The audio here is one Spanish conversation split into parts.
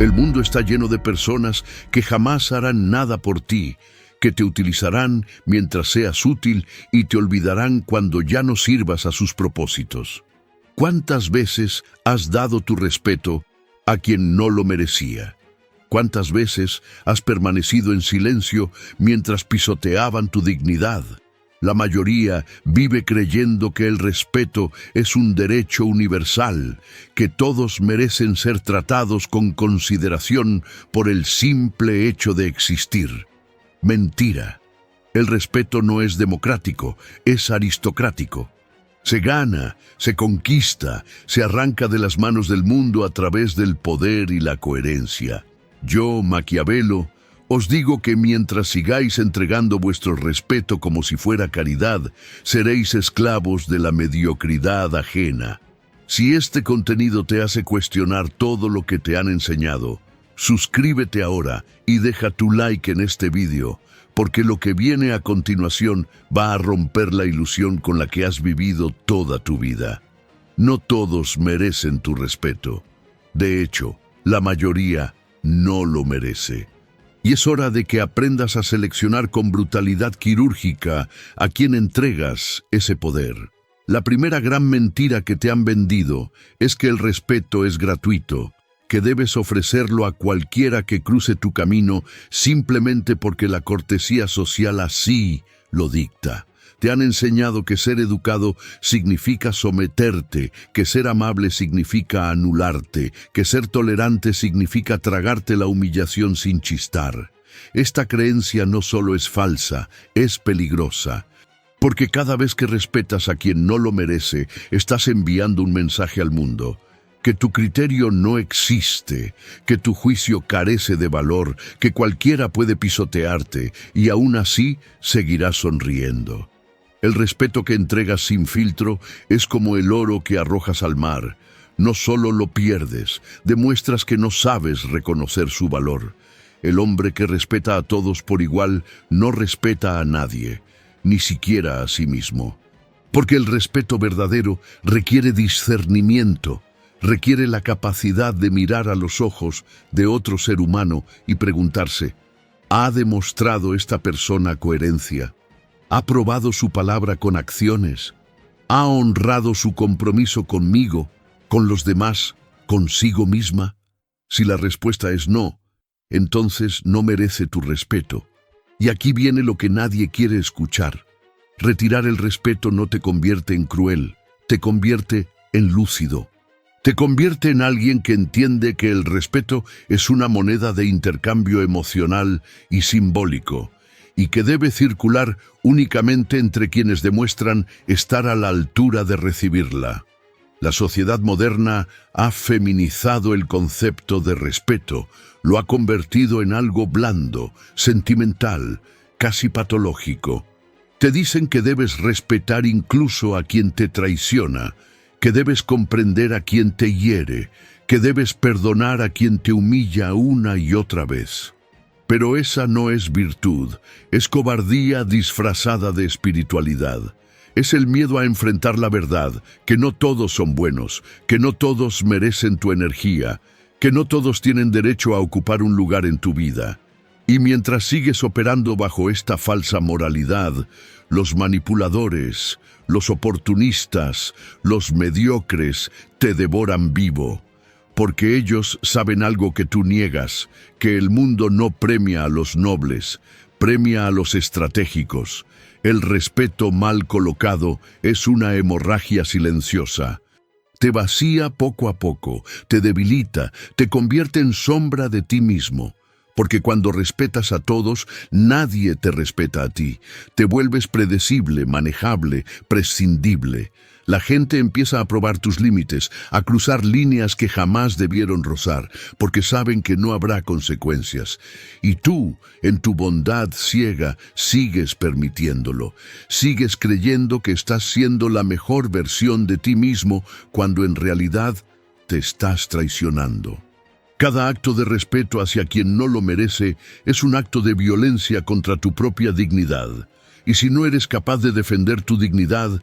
El mundo está lleno de personas que jamás harán nada por ti, que te utilizarán mientras seas útil y te olvidarán cuando ya no sirvas a sus propósitos. ¿Cuántas veces has dado tu respeto a quien no lo merecía? ¿Cuántas veces has permanecido en silencio mientras pisoteaban tu dignidad? La mayoría vive creyendo que el respeto es un derecho universal, que todos merecen ser tratados con consideración por el simple hecho de existir. Mentira. El respeto no es democrático, es aristocrático. Se gana, se conquista, se arranca de las manos del mundo a través del poder y la coherencia. Yo, Maquiavelo, os digo que mientras sigáis entregando vuestro respeto como si fuera caridad, seréis esclavos de la mediocridad ajena. Si este contenido te hace cuestionar todo lo que te han enseñado, suscríbete ahora y deja tu like en este vídeo, porque lo que viene a continuación va a romper la ilusión con la que has vivido toda tu vida. No todos merecen tu respeto. De hecho, la mayoría no lo merece. Y es hora de que aprendas a seleccionar con brutalidad quirúrgica a quien entregas ese poder. La primera gran mentira que te han vendido es que el respeto es gratuito, que debes ofrecerlo a cualquiera que cruce tu camino simplemente porque la cortesía social así lo dicta. Te han enseñado que ser educado significa someterte, que ser amable significa anularte, que ser tolerante significa tragarte la humillación sin chistar. Esta creencia no solo es falsa, es peligrosa. Porque cada vez que respetas a quien no lo merece, estás enviando un mensaje al mundo. Que tu criterio no existe, que tu juicio carece de valor, que cualquiera puede pisotearte y aún así seguirás sonriendo. El respeto que entregas sin filtro es como el oro que arrojas al mar. No solo lo pierdes, demuestras que no sabes reconocer su valor. El hombre que respeta a todos por igual no respeta a nadie, ni siquiera a sí mismo. Porque el respeto verdadero requiere discernimiento, requiere la capacidad de mirar a los ojos de otro ser humano y preguntarse, ¿ha demostrado esta persona coherencia? ¿Ha probado su palabra con acciones? ¿Ha honrado su compromiso conmigo, con los demás, consigo misma? Si la respuesta es no, entonces no merece tu respeto. Y aquí viene lo que nadie quiere escuchar. Retirar el respeto no te convierte en cruel, te convierte en lúcido. Te convierte en alguien que entiende que el respeto es una moneda de intercambio emocional y simbólico, y que debe circular únicamente entre quienes demuestran estar a la altura de recibirla. La sociedad moderna ha feminizado el concepto de respeto, lo ha convertido en algo blando, sentimental, casi patológico. Te dicen que debes respetar incluso a quien te traiciona, que debes comprender a quien te hiere, que debes perdonar a quien te humilla una y otra vez. Pero esa no es virtud, es cobardía disfrazada de espiritualidad. Es el miedo a enfrentar la verdad, que no todos son buenos, que no todos merecen tu energía, que no todos tienen derecho a ocupar un lugar en tu vida. Y mientras sigues operando bajo esta falsa moralidad, los manipuladores, los oportunistas, los mediocres te devoran vivo. Porque ellos saben algo que tú niegas, que el mundo no premia a los nobles, premia a los estratégicos. El respeto mal colocado es una hemorragia silenciosa. Te vacía poco a poco, te debilita, te convierte en sombra de ti mismo. Porque cuando respetas a todos, nadie te respeta a ti. Te vuelves predecible, manejable, prescindible. La gente empieza a probar tus límites, a cruzar líneas que jamás debieron rozar, porque saben que no habrá consecuencias. Y tú, en tu bondad ciega, sigues permitiéndolo. Sigues creyendo que estás siendo la mejor versión de ti mismo, cuando en realidad te estás traicionando. Cada acto de respeto hacia quien no lo merece es un acto de violencia contra tu propia dignidad. Y si no eres capaz de defender tu dignidad,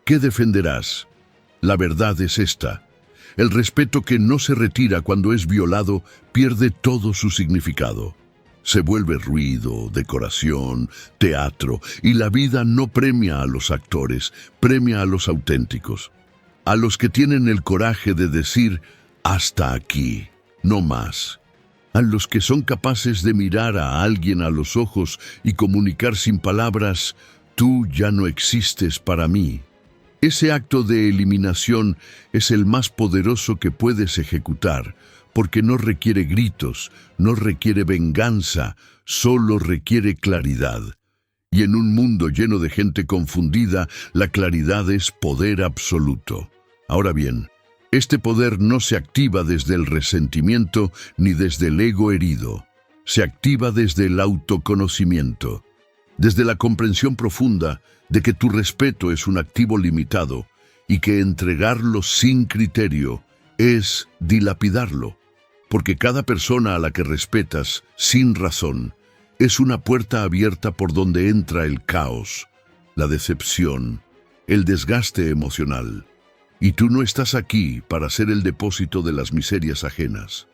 ¿qué defenderás? La verdad es esta. El respeto que no se retira cuando es violado pierde todo su significado. Se vuelve ruido, decoración, teatro, y la vida no premia a los actores, premia a los auténticos, a los que tienen el coraje de decir hasta aquí, no más, a los que son capaces de mirar a alguien a los ojos y comunicar sin palabras, tú ya no existes para mí. Ese acto de eliminación es el más poderoso que puedes ejecutar, porque no requiere gritos, no requiere venganza, solo requiere claridad. Y en un mundo lleno de gente confundida, la claridad es poder absoluto. Ahora bien, este poder no se activa desde el resentimiento ni desde el ego herido. Se activa desde el autoconocimiento, desde la comprensión profunda de que tu respeto es un activo limitado y que entregarlo sin criterio es dilapidarlo. Porque cada persona a la que respetas, sin razón, es una puerta abierta por donde entra el caos, la decepción, el desgaste emocional. Y tú no estás aquí para ser el depósito de las miserias ajenas.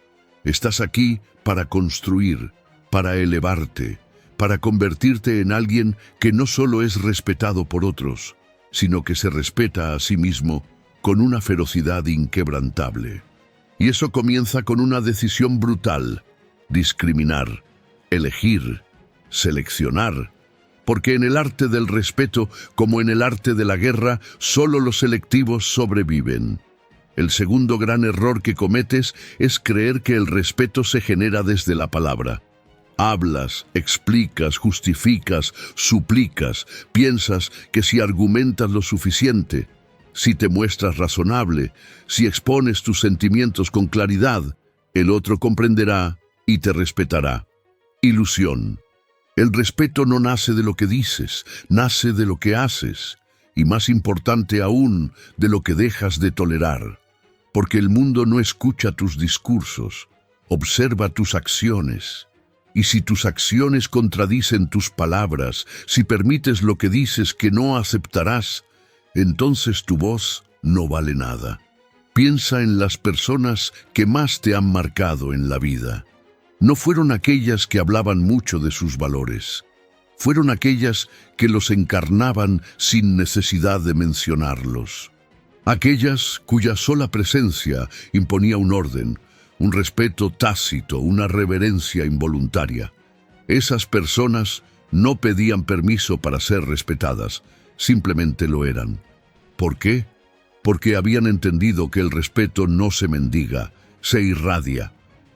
Estás aquí para construir, para elevarte, para convertirte en alguien que no solo es respetado por otros, sino que se respeta a sí mismo con una ferocidad inquebrantable. Y eso comienza con una decisión brutal: discriminar, elegir, seleccionar. Porque en el arte del respeto, como en el arte de la guerra, solo los selectivos sobreviven. El segundo gran error que cometes es creer que el respeto se genera desde la palabra. Hablas, explicas, justificas, suplicas, piensas que si argumentas lo suficiente, si te muestras razonable, si expones tus sentimientos con claridad, el otro comprenderá y te respetará. Ilusión. El respeto no nace de lo que dices, nace de lo que haces, y más importante aún, de lo que dejas de tolerar. Porque el mundo no escucha tus discursos, observa tus acciones. Y si tus acciones contradicen tus palabras, si permites lo que dices que no aceptarás, entonces tu voz no vale nada. Piensa en las personas que más te han marcado en la vida. No fueron aquellas que hablaban mucho de sus valores. Fueron aquellas que los encarnaban sin necesidad de mencionarlos. Aquellas cuya sola presencia imponía un orden, un respeto tácito, una reverencia involuntaria. Esas personas no pedían permiso para ser respetadas, simplemente lo eran. ¿Por qué? Porque habían entendido que el respeto no se mendiga, se irradia.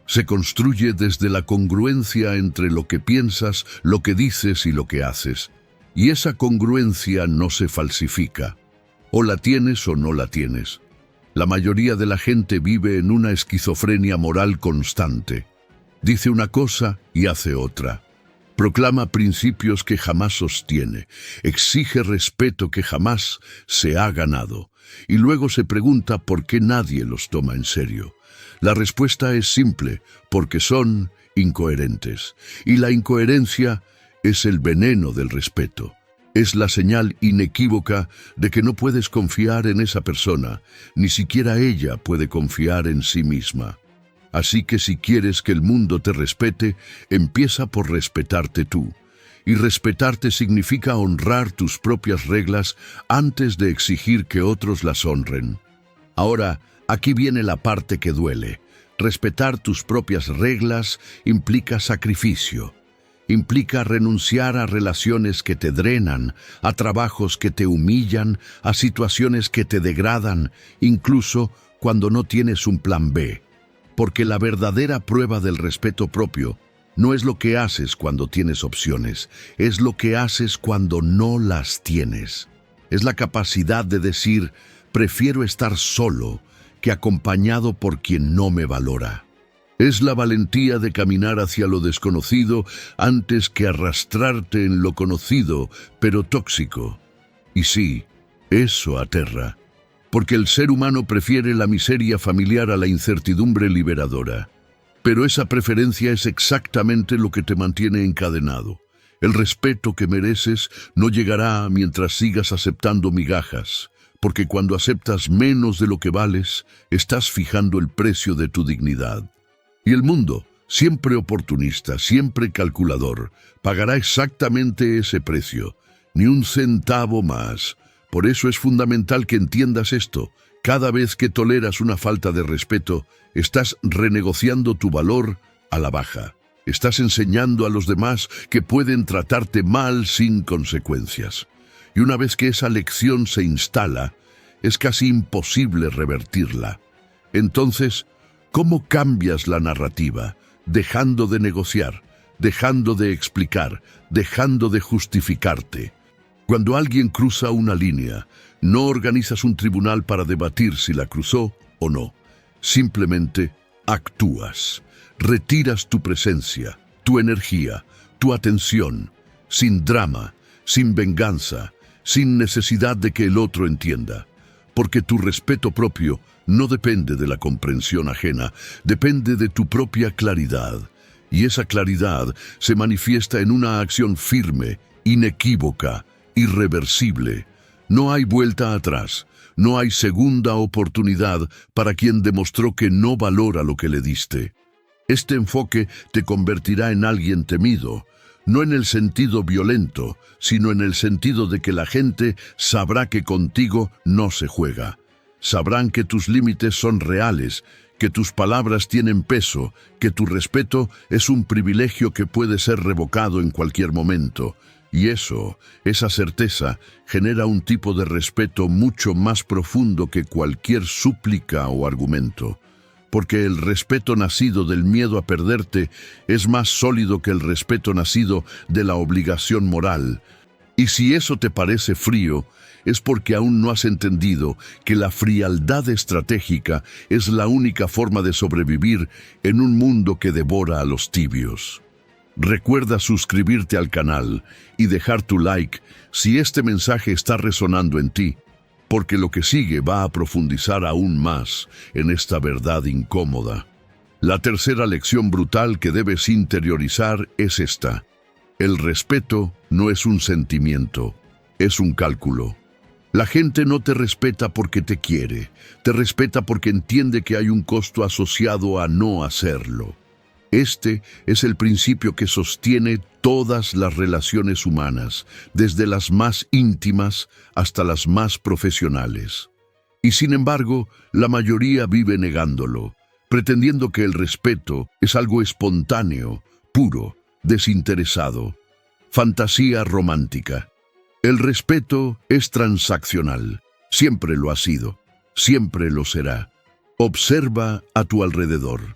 Se construye desde la congruencia entre lo que piensas, lo que dices y lo que haces. Y esa congruencia no se falsifica. O la tienes o no la tienes. La mayoría de la gente vive en una esquizofrenia moral constante. Dice una cosa y hace otra. Proclama principios que jamás sostiene. Exige respeto que jamás se ha ganado. Y luego se pregunta por qué nadie los toma en serio. La respuesta es simple: porque son incoherentes. Y la incoherencia es el veneno del respeto. Es la señal inequívoca de que no puedes confiar en esa persona, ni siquiera ella puede confiar en sí misma. Así que si quieres que el mundo te respete, empieza por respetarte tú. Y respetarte significa honrar tus propias reglas antes de exigir que otros las honren. Ahora, aquí viene la parte que duele. Respetar tus propias reglas implica sacrificio. Implica renunciar a relaciones que te drenan, a trabajos que te humillan, a situaciones que te degradan, incluso cuando no tienes un plan B. Porque la verdadera prueba del respeto propio no es lo que haces cuando tienes opciones, es lo que haces cuando no las tienes. Es la capacidad de decir: prefiero estar solo que acompañado por quien no me valora. Es la valentía de caminar hacia lo desconocido antes que arrastrarte en lo conocido, pero tóxico. Y sí, eso aterra, porque el ser humano prefiere la miseria familiar a la incertidumbre liberadora. Pero esa preferencia es exactamente lo que te mantiene encadenado. El respeto que mereces no llegará mientras sigas aceptando migajas, porque cuando aceptas menos de lo que vales, estás fijando el precio de tu dignidad. Y el mundo, siempre oportunista, siempre calculador, pagará exactamente ese precio, ni un centavo más. Por eso es fundamental que entiendas esto. Cada vez que toleras una falta de respeto, estás renegociando tu valor a la baja. Estás enseñando a los demás que pueden tratarte mal sin consecuencias. Y una vez que esa lección se instala, es casi imposible revertirla. Entonces, ¿cómo cambias la narrativa? Dejando de negociar, dejando de explicar, dejando de justificarte. Cuando alguien cruza una línea, no organizas un tribunal para debatir si la cruzó o no. Simplemente actúas. Retiras tu presencia, tu energía, tu atención, sin drama, sin venganza, sin necesidad de que el otro entienda. Porque tu respeto propio no depende de la comprensión ajena, depende de tu propia claridad. Y esa claridad se manifiesta en una acción firme, inequívoca, irreversible. No hay vuelta atrás, no hay segunda oportunidad para quien demostró que no valora lo que le diste. Este enfoque te convertirá en alguien temido, no en el sentido violento, sino en el sentido de que la gente sabrá que contigo no se juega. Sabrán que tus límites son reales, que tus palabras tienen peso, que tu respeto es un privilegio que puede ser revocado en cualquier momento. Y esa certeza, genera un tipo de respeto mucho más profundo que cualquier súplica o argumento. Porque el respeto nacido del miedo a perderte es más sólido que el respeto nacido de la obligación moral. Y si eso te parece frío, es porque aún no has entendido que la frialdad estratégica es la única forma de sobrevivir en un mundo que devora a los tibios. Recuerda suscribirte al canal y dejar tu like si este mensaje está resonando en ti, porque lo que sigue va a profundizar aún más en esta verdad incómoda. La tercera lección brutal que debes interiorizar es esta. El respeto no es un sentimiento, es un cálculo. La gente no te respeta porque te quiere, te respeta porque entiende que hay un costo asociado a no hacerlo. Este es el principio que sostiene todas las relaciones humanas, desde las más íntimas hasta las más profesionales. Y sin embargo, la mayoría vive negándolo, pretendiendo que el respeto es algo espontáneo, puro, desinteresado, fantasía romántica. El respeto es transaccional, siempre lo ha sido, siempre lo será. Observa a tu alrededor.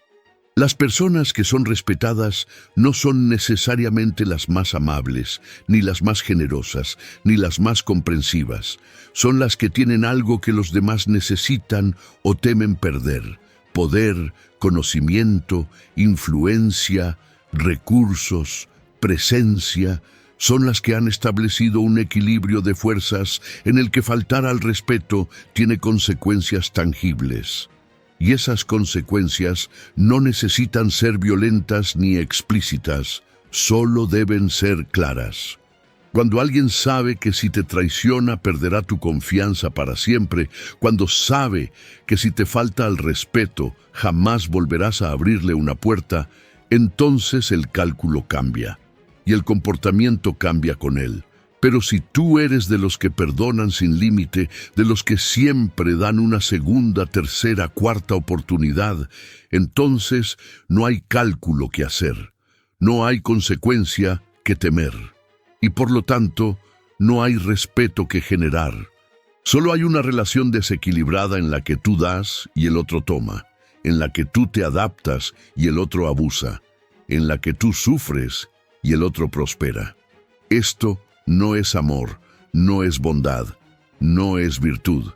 Las personas que son respetadas no son necesariamente las más amables, ni las más generosas, ni las más comprensivas. Son las que tienen algo que los demás necesitan o temen perder: poder, conocimiento, influencia, recursos, presencia. Son las que han establecido un equilibrio de fuerzas en el que faltar al respeto tiene consecuencias tangibles. Y esas consecuencias no necesitan ser violentas ni explícitas, solo deben ser claras. Cuando alguien sabe que si te traiciona perderá tu confianza para siempre, cuando sabe que si te falta al respeto jamás volverás a abrirle una puerta, entonces el cálculo cambia y el comportamiento cambia con él. Pero si tú eres de los que perdonan sin límite, de los que siempre dan una segunda, tercera, cuarta oportunidad, entonces no hay cálculo que hacer, no hay consecuencia que temer, y por lo tanto no hay respeto que generar. Solo hay una relación desequilibrada en la que tú das y el otro toma, en la que tú te adaptas y el otro abusa, en la que tú sufres y el otro prospera. Esto no es amor, no es bondad, no es virtud.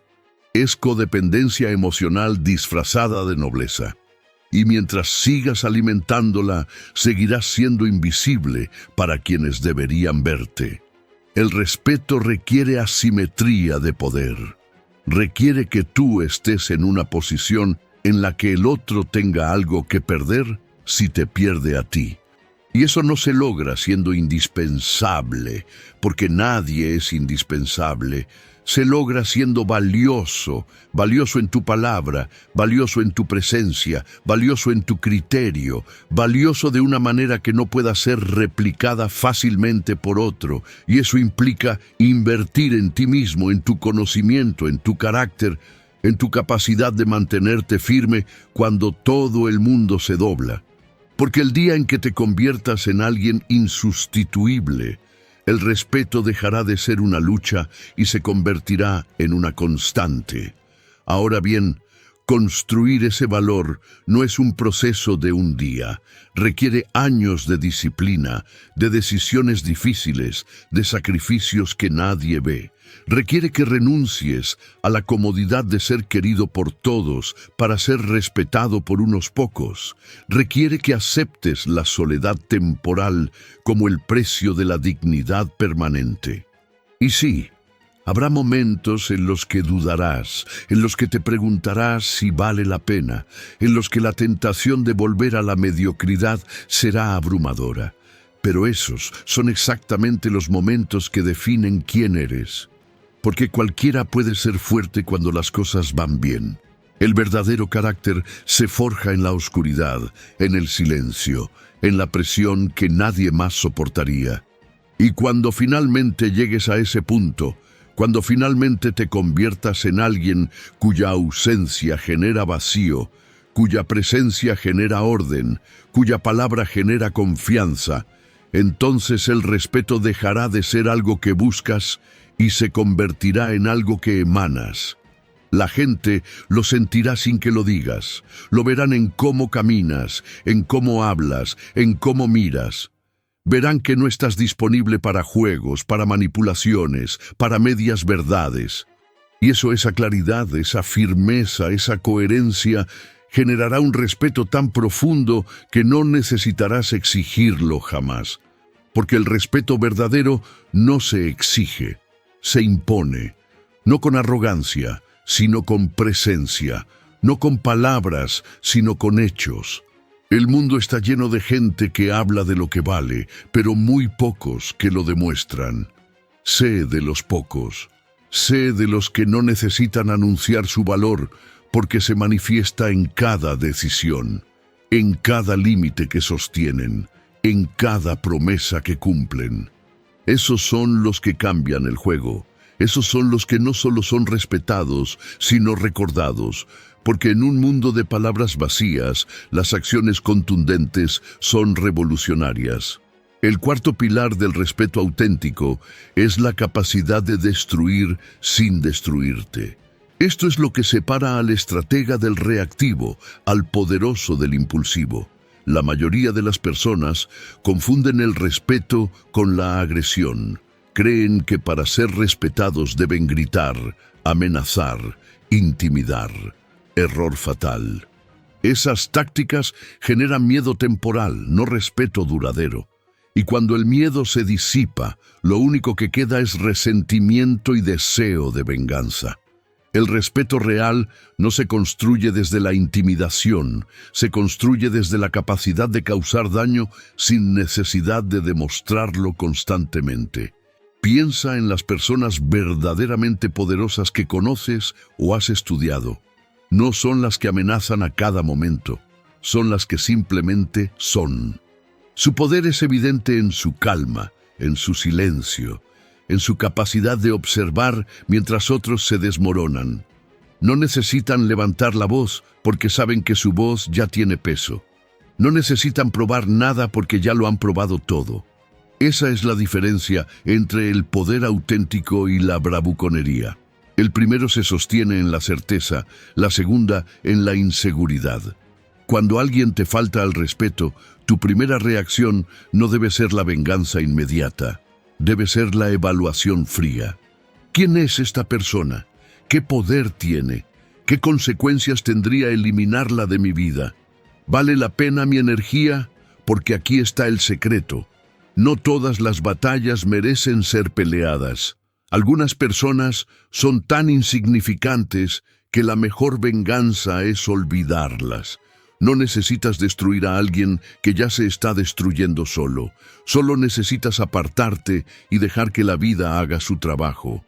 Es codependencia emocional disfrazada de nobleza. Y mientras sigas alimentándola, seguirás siendo invisible para quienes deberían verte. El respeto requiere asimetría de poder. Requiere que tú estés en una posición en la que el otro tenga algo que perder si te pierde a ti. Y eso no se logra siendo indispensable, porque nadie es indispensable, se logra siendo valioso, valioso en tu palabra, valioso en tu presencia, valioso en tu criterio, valioso de una manera que no pueda ser replicada fácilmente por otro. Y eso implica invertir en ti mismo, en tu conocimiento, en tu carácter, en tu capacidad de mantenerte firme cuando todo el mundo se dobla. Porque el día en que te conviertas en alguien insustituible, el respeto dejará de ser una lucha y se convertirá en una constante. Ahora bien, construir ese valor no es un proceso de un día. Requiere años de disciplina, de decisiones difíciles, de sacrificios que nadie ve. Requiere que renuncies a la comodidad de ser querido por todos para ser respetado por unos pocos. Requiere que aceptes la soledad temporal como el precio de la dignidad permanente. Y sí, habrá momentos en los que dudarás, en los que te preguntarás si vale la pena, en los que la tentación de volver a la mediocridad será abrumadora. Pero esos son exactamente los momentos que definen quién eres. Porque cualquiera puede ser fuerte cuando las cosas van bien. El verdadero carácter se forja en la oscuridad, en el silencio, en la presión que nadie más soportaría. Y cuando finalmente llegues a ese punto, cuando finalmente te conviertas en alguien cuya ausencia genera vacío, cuya presencia genera orden, cuya palabra genera confianza, entonces el respeto dejará de ser algo que buscas y se convertirá en algo que emanas. La gente lo sentirá sin que lo digas. Lo verán en cómo caminas, en cómo hablas, en cómo miras. Verán que no estás disponible para juegos, para manipulaciones, para medias verdades. Y esa claridad, esa firmeza, esa coherencia generará un respeto tan profundo que no necesitarás exigirlo jamás. Porque el respeto verdadero no se exige, se impone, no con arrogancia, sino con presencia, no con palabras, sino con hechos. El mundo está lleno de gente que habla de lo que vale, pero muy pocos que lo demuestran. Sé de los pocos, sé de los que no necesitan anunciar su valor, porque se manifiesta en cada decisión, en cada límite que sostienen, en cada promesa que cumplen. Esos son los que cambian el juego. Esos son los que no solo son respetados, sino recordados, porque en un mundo de palabras vacías, las acciones contundentes son revolucionarias. El cuarto pilar del respeto auténtico es la capacidad de destruir sin destruirte. Esto es lo que separa al estratega del reactivo, al poderoso del impulsivo. La mayoría de las personas confunden el respeto con la agresión. Creen que para ser respetados deben gritar, amenazar, intimidar. Error fatal. Esas tácticas generan miedo temporal, no respeto duradero. Y cuando el miedo se disipa, lo único que queda es resentimiento y deseo de venganza. El respeto real no se construye desde la intimidación, se construye desde la capacidad de causar daño sin necesidad de demostrarlo constantemente. Piensa en las personas verdaderamente poderosas que conoces o has estudiado. No son las que amenazan a cada momento, son las que simplemente son. Su poder es evidente en su calma, en su silencio, en su capacidad de observar mientras otros se desmoronan. No necesitan levantar la voz porque saben que su voz ya tiene peso. No necesitan probar nada porque ya lo han probado todo. Esa es la diferencia entre el poder auténtico y la bravuconería. El primero se sostiene en la certeza, la segunda en la inseguridad. Cuando alguien te falta al respeto, tu primera reacción no debe ser la venganza inmediata. Debe ser la evaluación fría. ¿Quién es esta persona? ¿Qué poder tiene? ¿Qué consecuencias tendría eliminarla de mi vida? ¿Vale la pena mi energía? Porque aquí está el secreto. No todas las batallas merecen ser peleadas. Algunas personas son tan insignificantes que la mejor venganza es olvidarlas. No necesitas destruir a alguien que ya se está destruyendo solo. Solo necesitas apartarte y dejar que la vida haga su trabajo.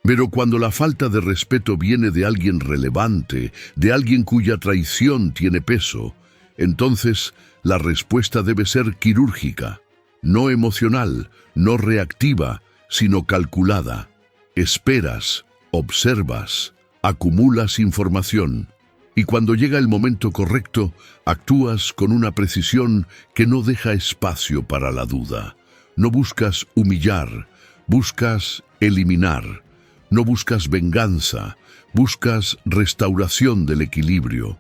Pero cuando la falta de respeto viene de alguien relevante, de alguien cuya traición tiene peso, entonces la respuesta debe ser quirúrgica, no emocional, no reactiva, sino calculada. Esperas, observas, acumulas información, y cuando llega el momento correcto, actúas con una precisión que no deja espacio para la duda. No buscas humillar, buscas eliminar. No buscas venganza, buscas restauración del equilibrio.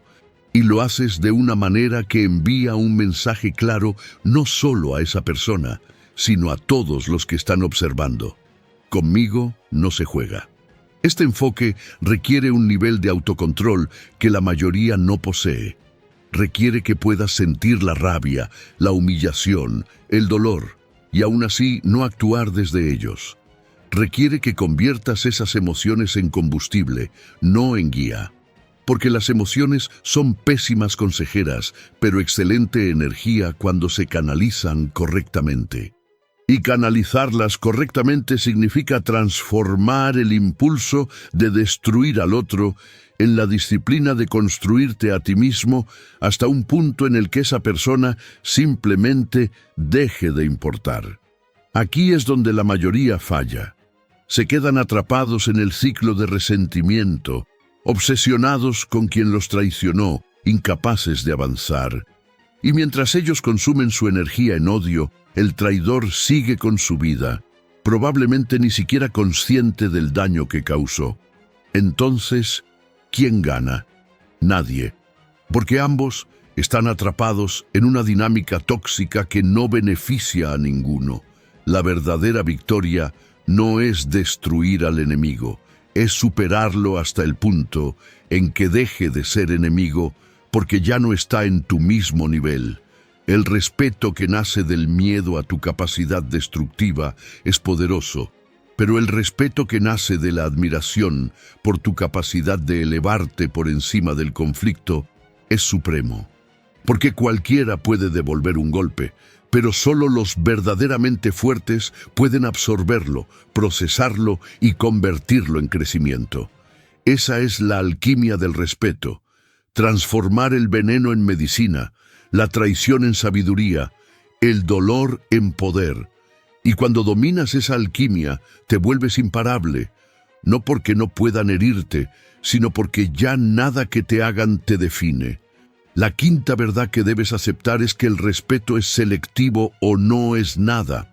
Y lo haces de una manera que envía un mensaje claro no solo a esa persona, sino a todos los que están observando. Conmigo no se juega. Este enfoque requiere un nivel de autocontrol que la mayoría no posee. Requiere que puedas sentir la rabia, la humillación, el dolor, y aún así no actuar desde ellos. Requiere que conviertas esas emociones en combustible, no en guía. Porque las emociones son pésimas consejeras, pero excelente energía cuando se canalizan correctamente. Y canalizarlas correctamente significa transformar el impulso de destruir al otro en la disciplina de construirte a ti mismo hasta un punto en el que esa persona simplemente deje de importar. Aquí es donde la mayoría falla. Se quedan atrapados en el ciclo de resentimiento, obsesionados con quien los traicionó, incapaces de avanzar. Y mientras ellos consumen su energía en odio, el traidor sigue con su vida, probablemente ni siquiera consciente del daño que causó. Entonces, ¿quién gana? Nadie, porque ambos están atrapados en una dinámica tóxica que no beneficia a ninguno. La verdadera victoria no es destruir al enemigo, es superarlo hasta el punto en que deje de ser enemigo porque ya no está en tu mismo nivel. El respeto que nace del miedo a tu capacidad destructiva es poderoso, pero el respeto que nace de la admiración por tu capacidad de elevarte por encima del conflicto es supremo. Porque cualquiera puede devolver un golpe, pero solo los verdaderamente fuertes pueden absorberlo, procesarlo y convertirlo en crecimiento. Esa es la alquimia del respeto. Transformar el veneno en medicina, la traición en sabiduría, el dolor en poder. Y cuando dominas esa alquimia, te vuelves imparable, no porque no puedan herirte, sino porque ya nada que te hagan te define. La quinta verdad que debes aceptar es que el respeto es selectivo o no es nada.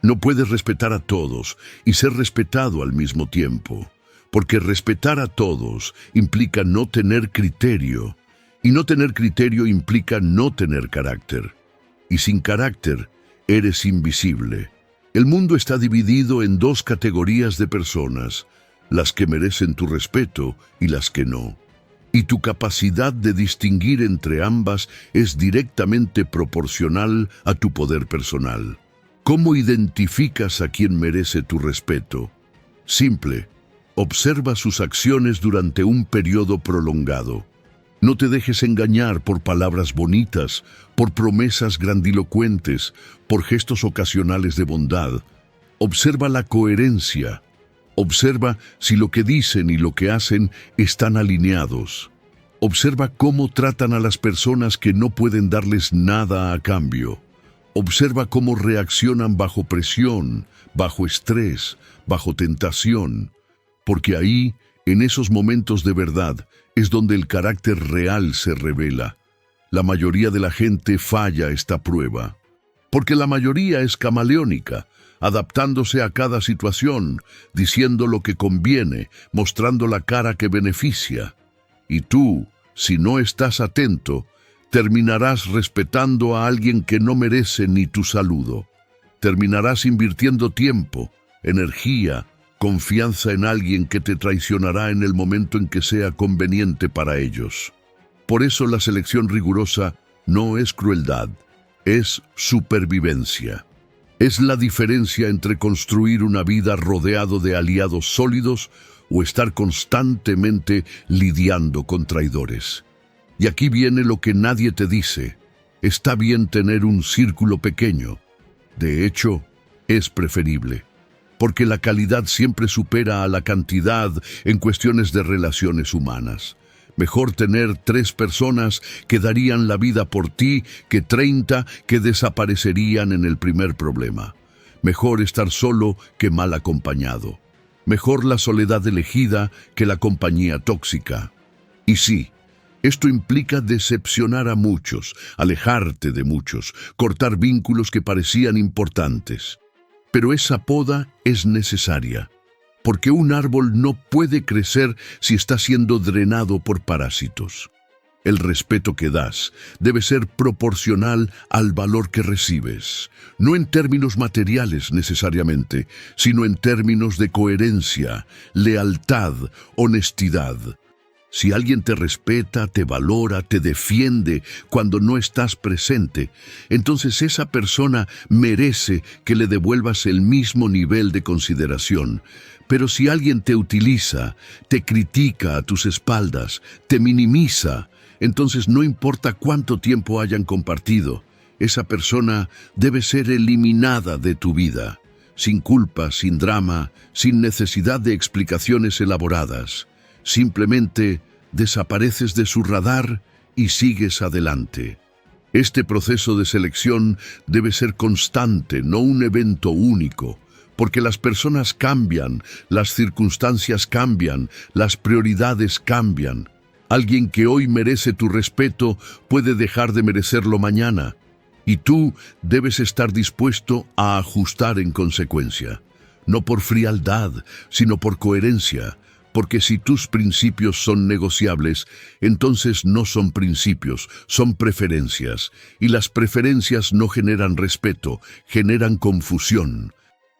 No puedes respetar a todos y ser respetado al mismo tiempo, porque respetar a todos implica no tener criterio, y no tener criterio implica no tener carácter. Y sin carácter, eres invisible. El mundo está dividido en dos categorías de personas, las que merecen tu respeto y las que no. Y tu capacidad de distinguir entre ambas es directamente proporcional a tu poder personal. ¿Cómo identificas a quien merece tu respeto? Simple. Observa sus acciones durante un periodo prolongado. No te dejes engañar por palabras bonitas, por promesas grandilocuentes, por gestos ocasionales de bondad. Observa la coherencia. Observa si lo que dicen y lo que hacen están alineados. Observa cómo tratan a las personas que no pueden darles nada a cambio. Observa cómo reaccionan bajo presión, bajo estrés, bajo tentación. Porque ahí, en esos momentos de verdad, es donde el carácter real se revela. La mayoría de la gente falla esta prueba. Porque la mayoría es camaleónica, adaptándose a cada situación, diciendo lo que conviene, mostrando la cara que beneficia. Y tú, si no estás atento, terminarás respetando a alguien que no merece ni tu saludo. Terminarás invirtiendo tiempo, energía, confianza en alguien que te traicionará en el momento en que sea conveniente para ellos. Por eso la selección rigurosa no es crueldad, es supervivencia. Es la diferencia entre construir una vida rodeado de aliados sólidos o estar constantemente lidiando con traidores. Y aquí viene lo que nadie te dice. Está bien tener un círculo pequeño. De hecho, es preferible. porque la calidad siempre supera a la cantidad en cuestiones de relaciones humanas. Mejor tener 3 personas que darían la vida por ti que 30 que desaparecerían en el primer problema. Mejor estar solo que mal acompañado. Mejor la soledad elegida que la compañía tóxica. Y sí, esto implica decepcionar a muchos, alejarte de muchos, cortar vínculos que parecían importantes. Pero esa poda es necesaria, porque un árbol no puede crecer si está siendo drenado por parásitos. El respeto que das debe ser proporcional al valor que recibes, no en términos materiales necesariamente, sino en términos de coherencia, lealtad, honestidad. Si alguien te respeta, te valora, te defiende cuando no estás presente, entonces esa persona merece que le devuelvas el mismo nivel de consideración. Pero si alguien te utiliza, te critica a tus espaldas, te minimiza, entonces no importa cuánto tiempo hayan compartido, esa persona debe ser eliminada de tu vida, sin culpa, sin drama, sin necesidad de explicaciones elaboradas. Simplemente desapareces de su radar y sigues adelante. Este proceso de selección debe ser constante, no un evento único, porque las personas cambian, las circunstancias cambian, las prioridades cambian. Alguien que hoy merece tu respeto puede dejar de merecerlo mañana, y tú debes estar dispuesto a ajustar en consecuencia, no por frialdad, sino por coherencia, porque si tus principios son negociables, entonces no son principios, son preferencias, y las preferencias no generan respeto, generan confusión.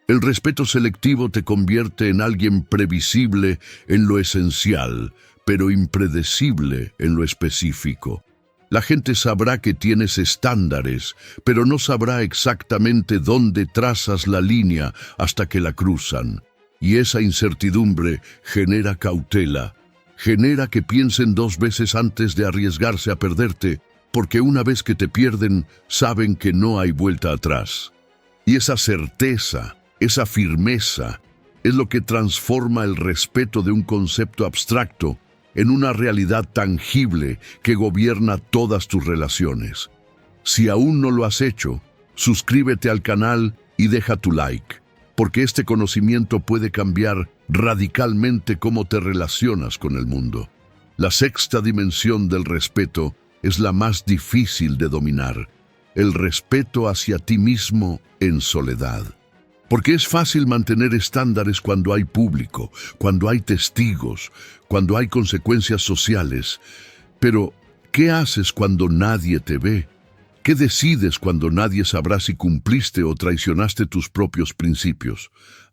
El respeto selectivo te convierte en alguien previsible en lo esencial, pero impredecible en lo específico. La gente sabrá que tienes estándares, pero no sabrá exactamente dónde trazas la línea hasta que la cruzan. Y esa incertidumbre genera cautela, genera que piensen 2 veces antes de arriesgarse a perderte, porque una vez que te pierden, saben que no hay vuelta atrás. Y esa certeza, esa firmeza, es lo que transforma el respeto de un concepto abstracto en una realidad tangible que gobierna todas tus relaciones. Si aún no lo has hecho, suscríbete al canal y deja tu like, porque este conocimiento puede cambiar radicalmente cómo te relacionas con el mundo. La 6ª dimensión del respeto es la más difícil de dominar, el respeto hacia ti mismo en soledad. Porque es fácil mantener estándares cuando hay público, cuando hay testigos, cuando hay consecuencias sociales. Pero, ¿qué haces cuando nadie te ve? ¿Qué decides cuando nadie sabrá si cumpliste o traicionaste tus propios principios?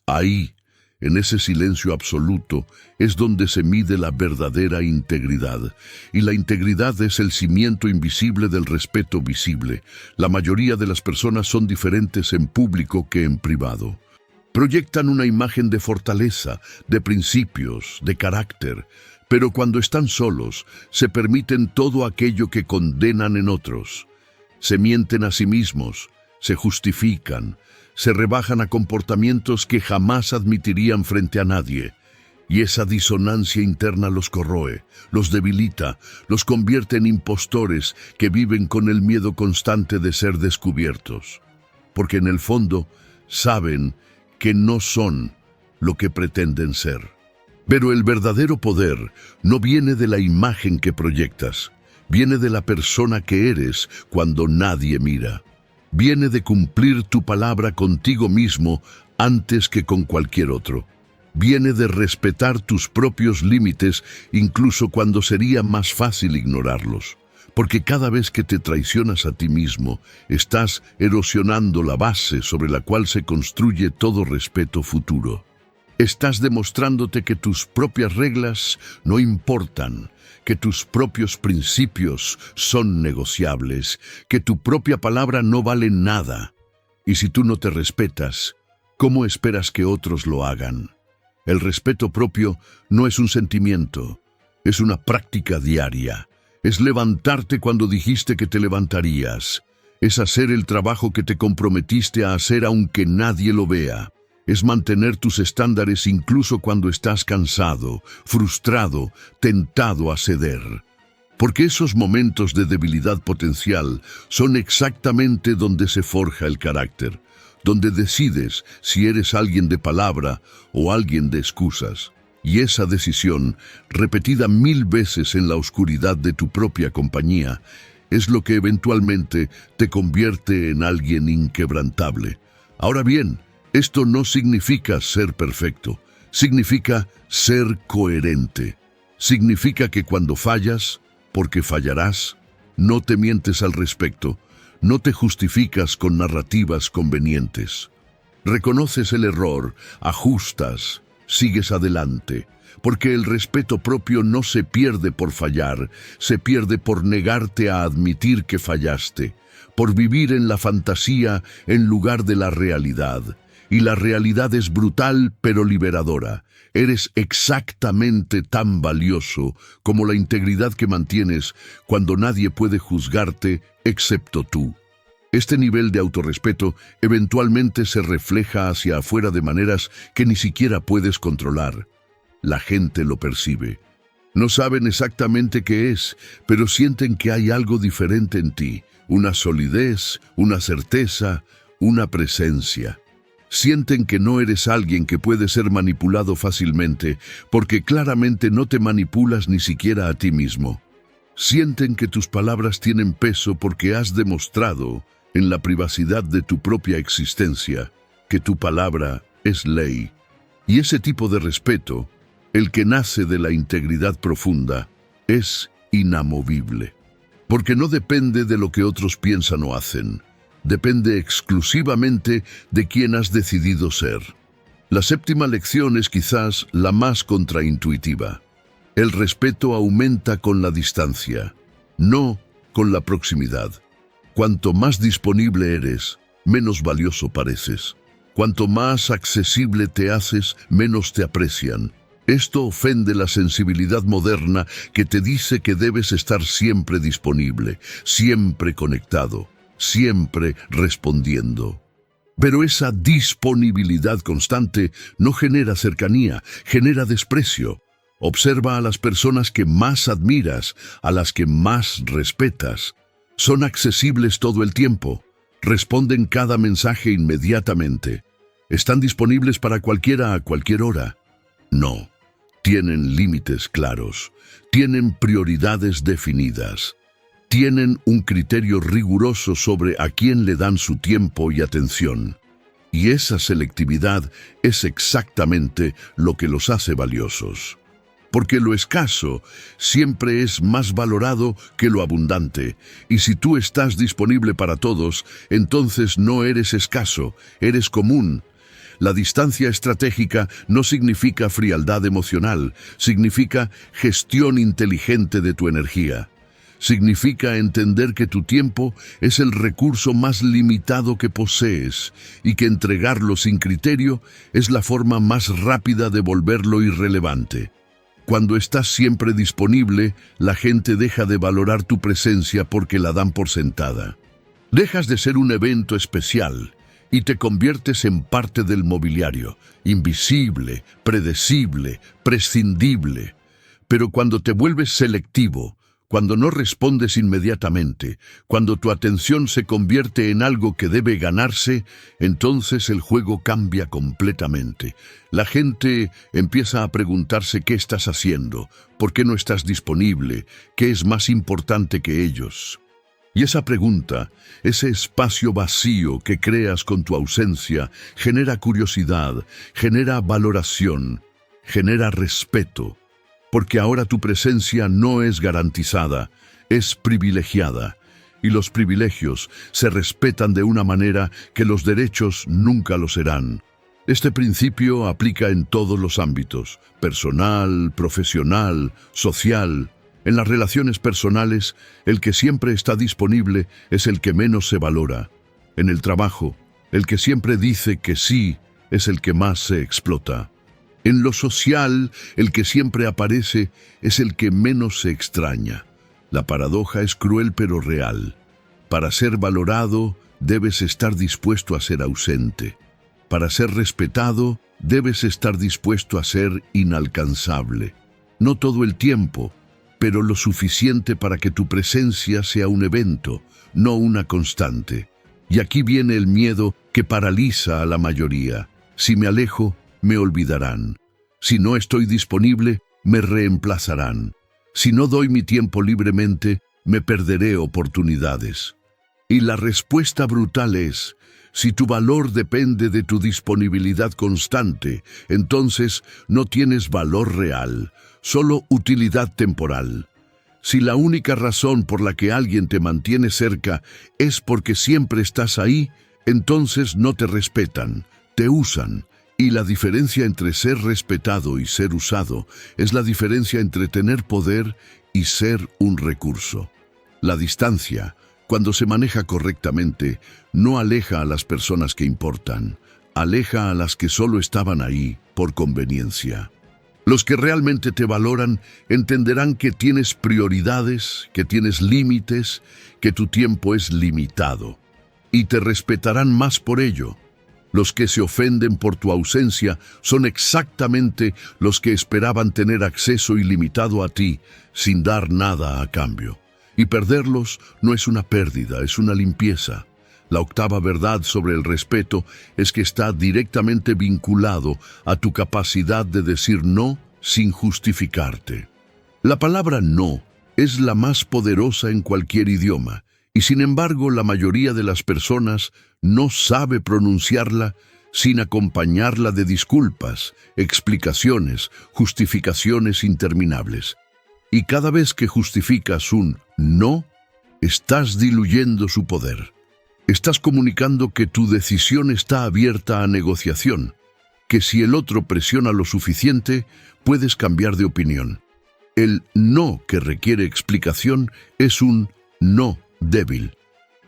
Ahí, en ese silencio absoluto, es donde se mide la verdadera integridad. Y la integridad es el cimiento invisible del respeto visible. La mayoría de las personas son diferentes en público que en privado. Proyectan una imagen de fortaleza, de principios, de carácter, pero cuando están solos, se permiten todo aquello que condenan en otros. Se mienten a sí mismos, se justifican, se rebajan a comportamientos que jamás admitirían frente a nadie, y esa disonancia interna los corroe, los debilita, los convierte en impostores que viven con el miedo constante de ser descubiertos, porque en el fondo saben que no son lo que pretenden ser. Pero el verdadero poder no viene de la imagen que proyectas, viene de la persona que eres cuando nadie mira. Viene de cumplir tu palabra contigo mismo antes que con cualquier otro. Viene de respetar tus propios límites incluso cuando sería más fácil ignorarlos. Porque cada vez que te traicionas a ti mismo, estás erosionando la base sobre la cual se construye todo respeto futuro. Estás demostrándote que tus propias reglas no importan, que tus propios principios son negociables, que tu propia palabra no vale nada. Y si tú no te respetas, ¿cómo esperas que otros lo hagan? El respeto propio no es un sentimiento, es una práctica diaria. Es levantarte cuando dijiste que te levantarías. Es hacer el trabajo que te comprometiste a hacer aunque nadie lo vea. Es mantener tus estándares incluso cuando estás cansado, frustrado, tentado a ceder. Porque esos momentos de debilidad potencial son exactamente donde se forja el carácter, donde decides si eres alguien de palabra o alguien de excusas. Y esa decisión, repetida 1000 veces en la oscuridad de tu propia compañía, es lo que eventualmente te convierte en alguien inquebrantable. Ahora bien, esto no significa ser perfecto, significa ser coherente. Significa que cuando fallas, porque fallarás, no te mientes al respecto, no te justificas con narrativas convenientes. Reconoces el error, ajustas, sigues adelante, porque el respeto propio no se pierde por fallar, se pierde por negarte a admitir que fallaste, por vivir en la fantasía en lugar de la realidad. Y la realidad es brutal pero liberadora. Eres exactamente tan valioso como la integridad que mantienes cuando nadie puede juzgarte excepto tú. Este nivel de autorrespeto eventualmente se refleja hacia afuera de maneras que ni siquiera puedes controlar. La gente lo percibe. No saben exactamente qué es, pero sienten que hay algo diferente en ti. Una solidez, una certeza, una presencia. Sienten que no eres alguien que puede ser manipulado fácilmente, porque claramente no te manipulas ni siquiera a ti mismo. Sienten que tus palabras tienen peso porque has demostrado, en la privacidad de tu propia existencia, que tu palabra es ley. Y ese tipo de respeto, el que nace de la integridad profunda, es inamovible. Porque no depende de lo que otros piensan o hacen. Depende exclusivamente de quién has decidido ser. La séptima lección es quizás la más contraintuitiva. El respeto aumenta con la distancia, no con la proximidad. Cuanto más disponible eres, menos valioso pareces. Cuanto más accesible te haces, menos te aprecian. Esto ofende la sensibilidad moderna que te dice que debes estar siempre disponible, siempre conectado, siempre respondiendo. Pero esa disponibilidad constante no genera cercanía, genera desprecio. Observa a las personas que más admiras, a las que más respetas. Son accesibles todo el tiempo, responden cada mensaje inmediatamente. ¿Están disponibles para cualquiera a cualquier hora? No. Tienen límites claros, tienen prioridades definidas, tienen un criterio riguroso sobre a quién le dan su tiempo y atención. Y esa selectividad es exactamente lo que los hace valiosos. Porque lo escaso siempre es más valorado que lo abundante, y si tú estás disponible para todos, entonces no eres escaso, eres común. La distancia estratégica no significa frialdad emocional, significa gestión inteligente de tu energía. Significa entender que tu tiempo es el recurso más limitado que posees y que entregarlo sin criterio es la forma más rápida de volverlo irrelevante. Cuando estás siempre disponible, la gente deja de valorar tu presencia porque la dan por sentada. Dejas de ser un evento especial y te conviertes en parte del mobiliario, invisible, predecible, prescindible. Pero cuando te vuelves selectivo, cuando no respondes inmediatamente, cuando tu atención se convierte en algo que debe ganarse, entonces el juego cambia completamente. La gente empieza a preguntarse qué estás haciendo, por qué no estás disponible, qué es más importante que ellos. Y esa pregunta, ese espacio vacío que creas con tu ausencia, genera curiosidad, genera valoración, genera respeto. Porque ahora tu presencia no es garantizada, es privilegiada. Y los privilegios se respetan de una manera que los derechos nunca lo serán. Este principio aplica en todos los ámbitos, personal, profesional, social. En las relaciones personales, el que siempre está disponible es el que menos se valora. En el trabajo, el que siempre dice que sí es el que más se explota. En lo social, el que siempre aparece es el que menos se extraña. La paradoja es cruel pero real. Para ser valorado, debes estar dispuesto a ser ausente. Para ser respetado, debes estar dispuesto a ser inalcanzable. No todo el tiempo, pero lo suficiente para que tu presencia sea un evento, no una constante. Y aquí viene el miedo que paraliza a la mayoría. Si me alejo, me olvidarán. Si no estoy disponible, me reemplazarán. Si no doy mi tiempo libremente, me perderé oportunidades. Y la respuesta brutal es: si tu valor depende de tu disponibilidad constante, entonces no tienes valor real, solo utilidad temporal. Si la única razón por la que alguien te mantiene cerca es porque siempre estás ahí, entonces no te respetan, te usan. Y la diferencia entre ser respetado y ser usado es la diferencia entre tener poder y ser un recurso. La distancia, cuando se maneja correctamente, no aleja a las personas que importan, aleja a las que solo estaban ahí por conveniencia. Los que realmente te valoran entenderán que tienes prioridades, que tienes límites, que tu tiempo es limitado, y te respetarán más por ello. Los que se ofenden por tu ausencia son exactamente los que esperaban tener acceso ilimitado a ti sin dar nada a cambio. Y perderlos no es una pérdida, es una limpieza. La octava verdad sobre el respeto es que está directamente vinculado a tu capacidad de decir no sin justificarte. La palabra no es la más poderosa en cualquier idioma, y sin embargo la mayoría de las personas no sabe pronunciarla sin acompañarla de disculpas, explicaciones, justificaciones interminables. Y cada vez que justificas un no, estás diluyendo su poder. Estás comunicando que tu decisión está abierta a negociación, que si el otro presiona lo suficiente, puedes cambiar de opinión. El no que requiere explicación es un no débil.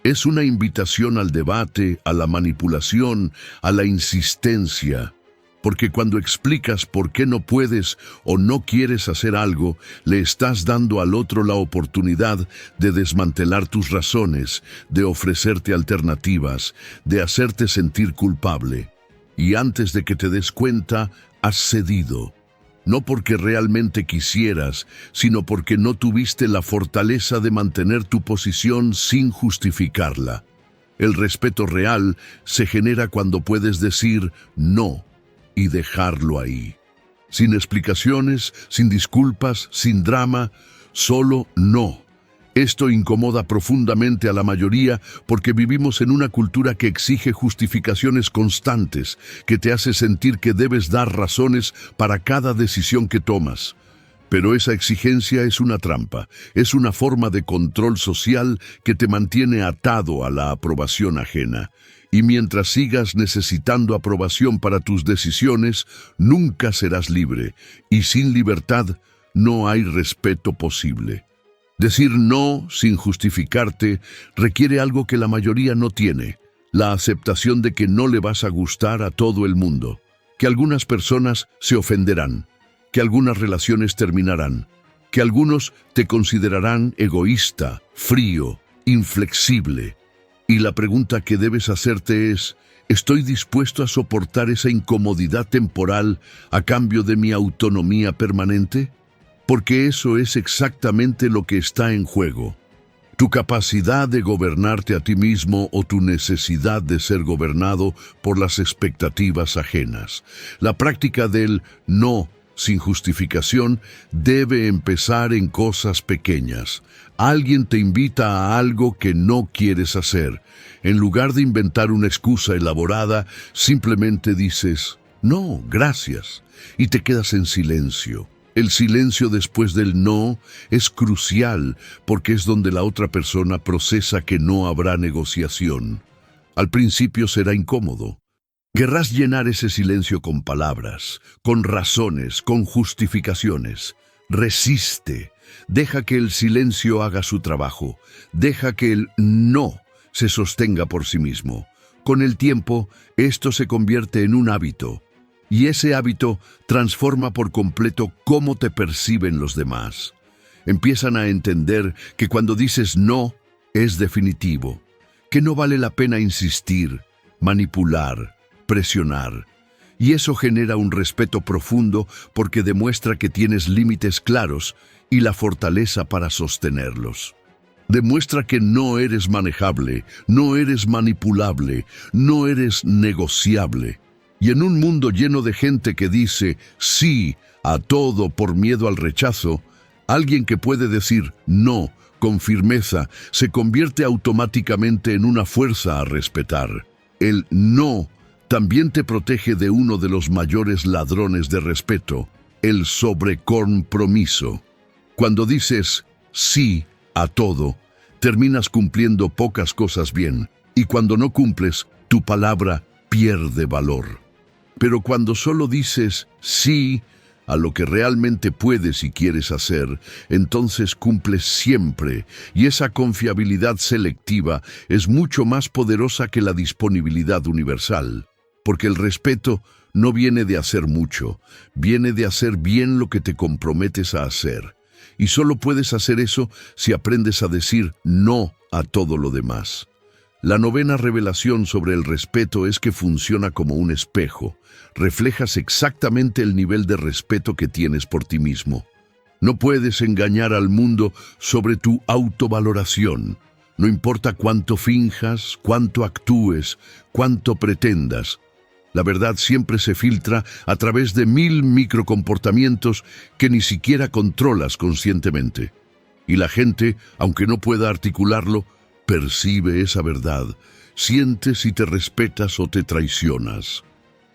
Es una invitación al debate, a la manipulación, a la insistencia. Porque cuando explicas por qué no puedes o no quieres hacer algo, le estás dando al otro la oportunidad de desmantelar tus razones, de ofrecerte alternativas, de hacerte sentir culpable. Y antes de que te des cuenta, has cedido. No porque realmente quisieras, sino porque no tuviste la fortaleza de mantener tu posición sin justificarla. El respeto real se genera cuando puedes decir no y dejarlo ahí. Sin explicaciones, sin disculpas, sin drama, solo no. Esto incomoda profundamente a la mayoría porque vivimos en una cultura que exige justificaciones constantes, que te hace sentir que debes dar razones para cada decisión que tomas. Pero esa exigencia es una trampa, es una forma de control social que te mantiene atado a la aprobación ajena. Y mientras sigas necesitando aprobación para tus decisiones, nunca serás libre, y sin libertad no hay respeto posible. Decir no sin justificarte requiere algo que la mayoría no tiene: la aceptación de que no le vas a gustar a todo el mundo, que algunas personas se ofenderán, que algunas relaciones terminarán, que algunos te considerarán egoísta, frío, inflexible. Y la pregunta que debes hacerte es: ¿estoy dispuesto a soportar esa incomodidad temporal a cambio de mi autonomía permanente? Porque eso es exactamente lo que está en juego. Tu capacidad de gobernarte a ti mismo o tu necesidad de ser gobernado por las expectativas ajenas. La práctica del no sin justificación debe empezar en cosas pequeñas. Alguien te invita a algo que no quieres hacer. En lugar de inventar una excusa elaborada, simplemente dices no, gracias, y te quedas en silencio. El silencio después del no es crucial porque es donde la otra persona procesa que no habrá negociación. Al principio será incómodo. Querrás llenar ese silencio con palabras, con razones, con justificaciones. Resiste. Deja que el silencio haga su trabajo. Deja que el no se sostenga por sí mismo. Con el tiempo, esto se convierte en un hábito. Y ese hábito transforma por completo cómo te perciben los demás. Empiezan a entender que cuando dices no, es definitivo, que no vale la pena insistir, manipular, presionar. Y eso genera un respeto profundo porque demuestra que tienes límites claros y la fortaleza para sostenerlos. Demuestra que no eres manejable, no eres manipulable, no eres negociable. Y en un mundo lleno de gente que dice sí a todo por miedo al rechazo, alguien que puede decir no con firmeza se convierte automáticamente en una fuerza a respetar. El no también te protege de uno de los mayores ladrones de respeto, el sobrecompromiso. Cuando dices sí a todo, terminas cumpliendo pocas cosas bien, y cuando no cumples, tu palabra pierde valor. Pero cuando solo dices sí a lo que realmente puedes y quieres hacer, entonces cumples siempre, y esa confiabilidad selectiva es mucho más poderosa que la disponibilidad universal, porque el respeto no viene de hacer mucho, viene de hacer bien lo que te comprometes a hacer. Y solo puedes hacer eso si aprendes a decir no a todo lo demás. La novena revelación sobre el respeto es que funciona como un espejo. Reflejas exactamente el nivel de respeto que tienes por ti mismo. No puedes engañar al mundo sobre tu autovaloración. No importa cuánto finjas, cuánto actúes, cuánto pretendas. La verdad siempre se filtra a través de 1000 microcomportamientos que ni siquiera controlas conscientemente. Y la gente, aunque no pueda articularlo, percibe esa verdad, siente si te respetas o te traicionas.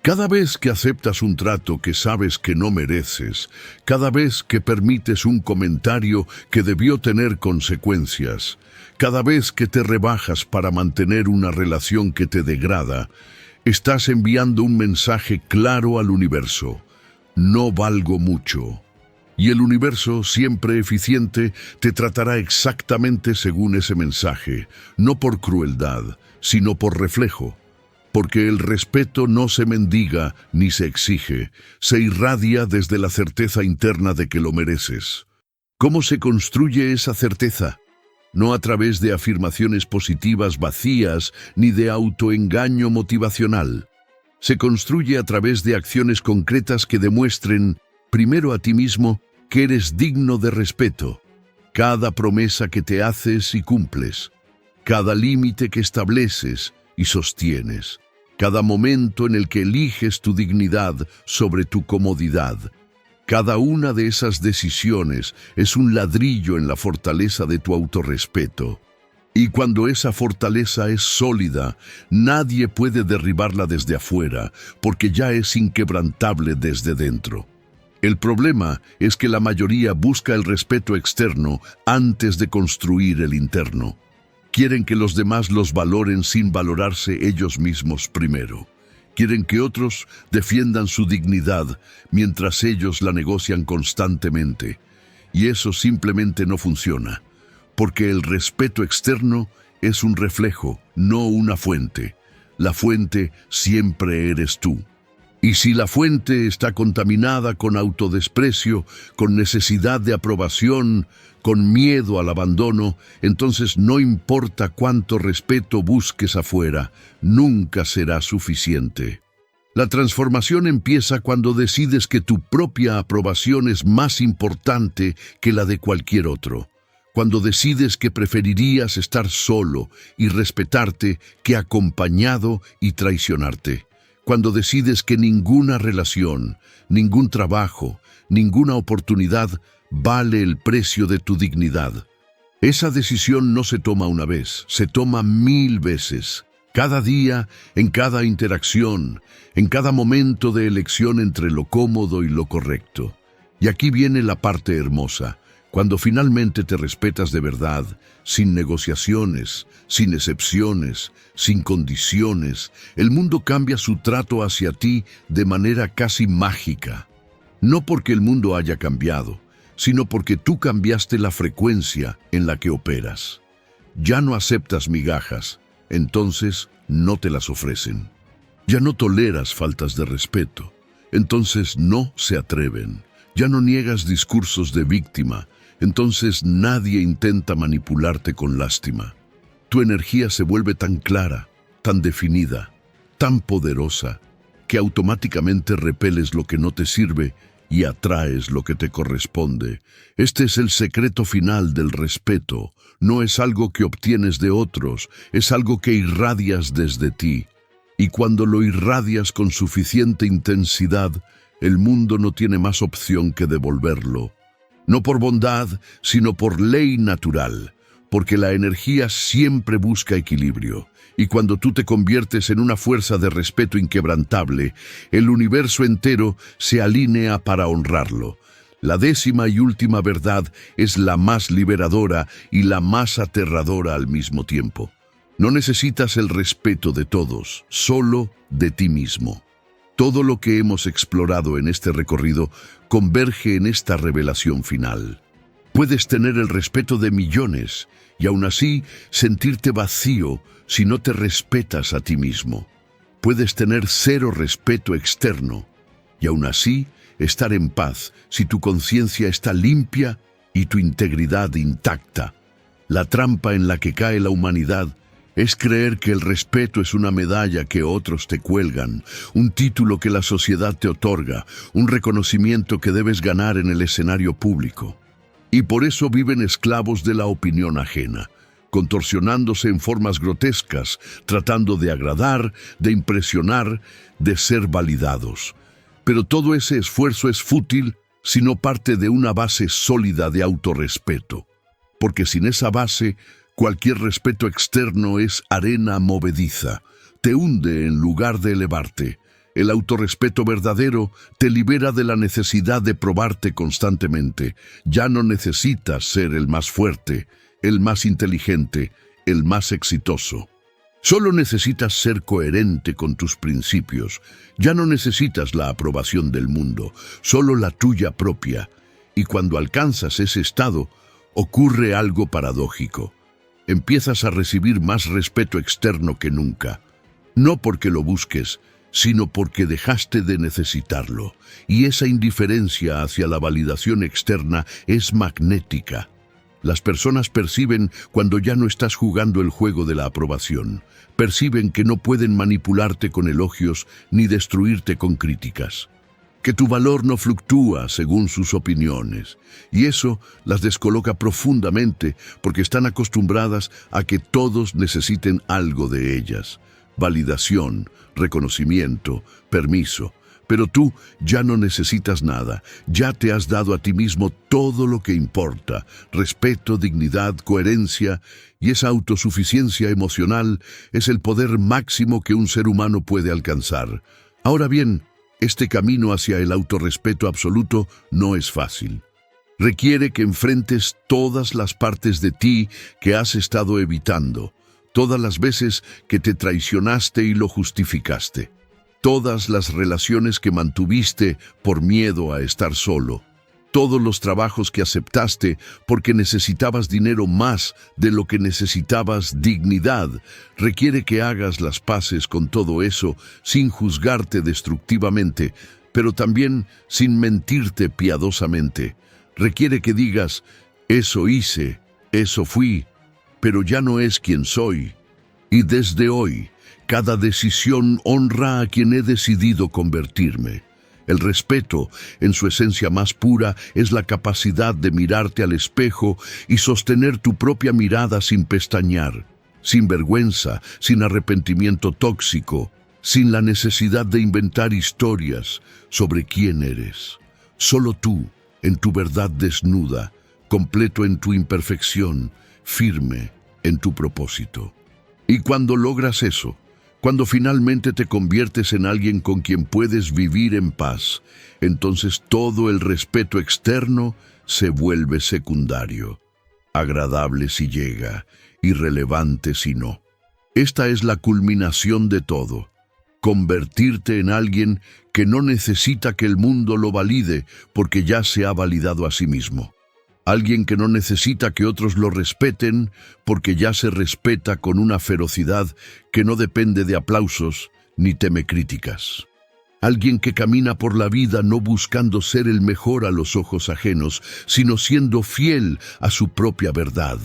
Cada vez que aceptas un trato que sabes que no mereces, cada vez que permites un comentario que debió tener consecuencias, cada vez que te rebajas para mantener una relación que te degrada, estás enviando un mensaje claro al universo: no valgo mucho. Y el universo, siempre eficiente, te tratará exactamente según ese mensaje, no por crueldad, sino por reflejo. Porque el respeto no se mendiga ni se exige, se irradia desde la certeza interna de que lo mereces. ¿Cómo se construye esa certeza? No a través de afirmaciones positivas vacías ni de autoengaño motivacional. Se construye a través de acciones concretas que demuestren, primero a ti mismo, que eres digno de respeto. Cada promesa que te haces y cumples, cada límite que estableces y sostienes, cada momento en el que eliges tu dignidad sobre tu comodidad. Cada una de esas decisiones es un ladrillo en la fortaleza de tu autorrespeto. Y cuando esa fortaleza es sólida, nadie puede derribarla desde afuera, porque ya es inquebrantable desde dentro. El problema es que la mayoría busca el respeto externo antes de construir el interno. Quieren que los demás los valoren sin valorarse ellos mismos primero. Quieren que otros defiendan su dignidad mientras ellos la negocian constantemente. Y eso simplemente no funciona, porque el respeto externo es un reflejo, no una fuente. La fuente siempre eres tú. Y si la fuente está contaminada con autodesprecio, con necesidad de aprobación, con miedo al abandono, entonces no importa cuánto respeto busques afuera, nunca será suficiente. La transformación empieza cuando decides que tu propia aprobación es más importante que la de cualquier otro. Cuando decides que preferirías estar solo y respetarte que acompañado y traicionarte. Cuando decides que ninguna relación, ningún trabajo, ninguna oportunidad vale el precio de tu dignidad. Esa decisión no se toma una vez, se toma 1000 veces. Cada día, en cada interacción, en cada momento de elección entre lo cómodo y lo correcto. Y aquí viene la parte hermosa. Cuando finalmente te respetas de verdad, sin negociaciones, sin excepciones, sin condiciones, el mundo cambia su trato hacia ti de manera casi mágica. No porque el mundo haya cambiado, sino porque tú cambiaste la frecuencia en la que operas. Ya no aceptas migajas, entonces no te las ofrecen. Ya no toleras faltas de respeto, entonces no se atreven. Ya no niegas discursos de víctima, entonces nadie intenta manipularte con lástima. Tu energía se vuelve tan clara, tan definida. tan poderosa, que automáticamente repeles lo que no te sirve y atraes lo que te corresponde. Este es el secreto final del respeto. No es algo que obtienes de otros, es algo que irradias desde ti. Y cuando lo irradias con suficiente intensidad, el mundo no tiene más opción que devolverlo. No por bondad, sino por ley natural, porque la energía siempre busca equilibrio. Y cuando tú te conviertes en una fuerza de respeto inquebrantable, el universo entero se alinea para honrarlo. La 10ª y última verdad es la más liberadora y la más aterradora al mismo tiempo. No necesitas el respeto de todos, solo de ti mismo. Todo lo que hemos explorado en este recorrido converge en esta revelación final. Puedes tener el respeto de millones y aún así sentirte vacío si no te respetas a ti mismo. Puedes tener 0 respeto externo y aún así estar en paz si tu conciencia está limpia y tu integridad intacta. La trampa en la que cae la humanidad es creer que el respeto es una medalla que otros te cuelgan, un título que la sociedad te otorga, un reconocimiento que debes ganar en el escenario público. Y por eso viven esclavos de la opinión ajena, contorsionándose en formas grotescas, tratando de agradar, de impresionar, de ser validados. Pero todo ese esfuerzo es fútil si no parte de una base sólida de autorrespeto, porque sin esa base, cualquier respeto externo es arena movediza, te hunde en lugar de elevarte. El autorrespeto verdadero te libera de la necesidad de probarte constantemente. Ya no necesitas ser el más fuerte, el más inteligente, el más exitoso. Solo necesitas ser coherente con tus principios. Ya no necesitas la aprobación del mundo, solo la tuya propia. Y cuando alcanzas ese estado, ocurre algo paradójico. Empiezas a recibir más respeto externo que nunca. No porque lo busques, sino porque dejaste de necesitarlo. Y esa indiferencia hacia la validación externa es magnética. Las personas perciben cuando ya no estás jugando el juego de la aprobación. Perciben que no pueden manipularte con elogios ni destruirte con críticas. Que tu valor no fluctúa según sus opiniones. Y eso las descoloca profundamente porque están acostumbradas a que todos necesiten algo de ellas. Validación, reconocimiento, permiso. Pero tú ya no necesitas nada. Ya te has dado a ti mismo todo lo que importa. Respeto, dignidad, coherencia. Y esa autosuficiencia emocional es el poder máximo que un ser humano puede alcanzar. Ahora bien, este camino hacia el autorrespeto absoluto no es fácil. Requiere que enfrentes todas las partes de ti que has estado evitando, todas las veces que te traicionaste y lo justificaste, todas las relaciones que mantuviste por miedo a estar solo, todos los trabajos que aceptaste porque necesitabas dinero más de lo que necesitabas dignidad. Requiere que hagas las paces con todo eso sin juzgarte destructivamente, pero también sin mentirte piadosamente. Requiere que digas, eso hice, eso fui, pero ya no es quien soy. Y desde hoy, cada decisión honra a quien he decidido convertirme. El respeto, en su esencia más pura, es la capacidad de mirarte al espejo y sostener tu propia mirada sin pestañear, sin vergüenza, sin arrepentimiento tóxico, sin la necesidad de inventar historias sobre quién eres. Solo tú, en tu verdad desnuda, completo en tu imperfección, firme en tu propósito. Y cuando logras eso, cuando finalmente te conviertes en alguien con quien puedes vivir en paz, entonces todo el respeto externo se vuelve secundario, agradable si llega, irrelevante si no. Esta es la culminación de todo, convertirte en alguien que no necesita que el mundo lo valide porque ya se ha validado a sí mismo. Alguien que no necesita que otros lo respeten porque ya se respeta con una ferocidad que no depende de aplausos ni teme críticas. Alguien que camina por la vida no buscando ser el mejor a los ojos ajenos, sino siendo fiel a su propia verdad.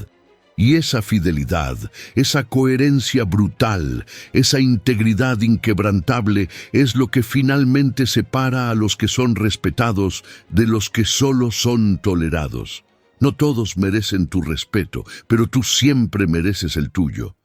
Y esa fidelidad, esa coherencia brutal, esa integridad inquebrantable es lo que finalmente separa a los que son respetados de los que solo son tolerados. No todos merecen tu respeto, pero tú siempre mereces el tuyo.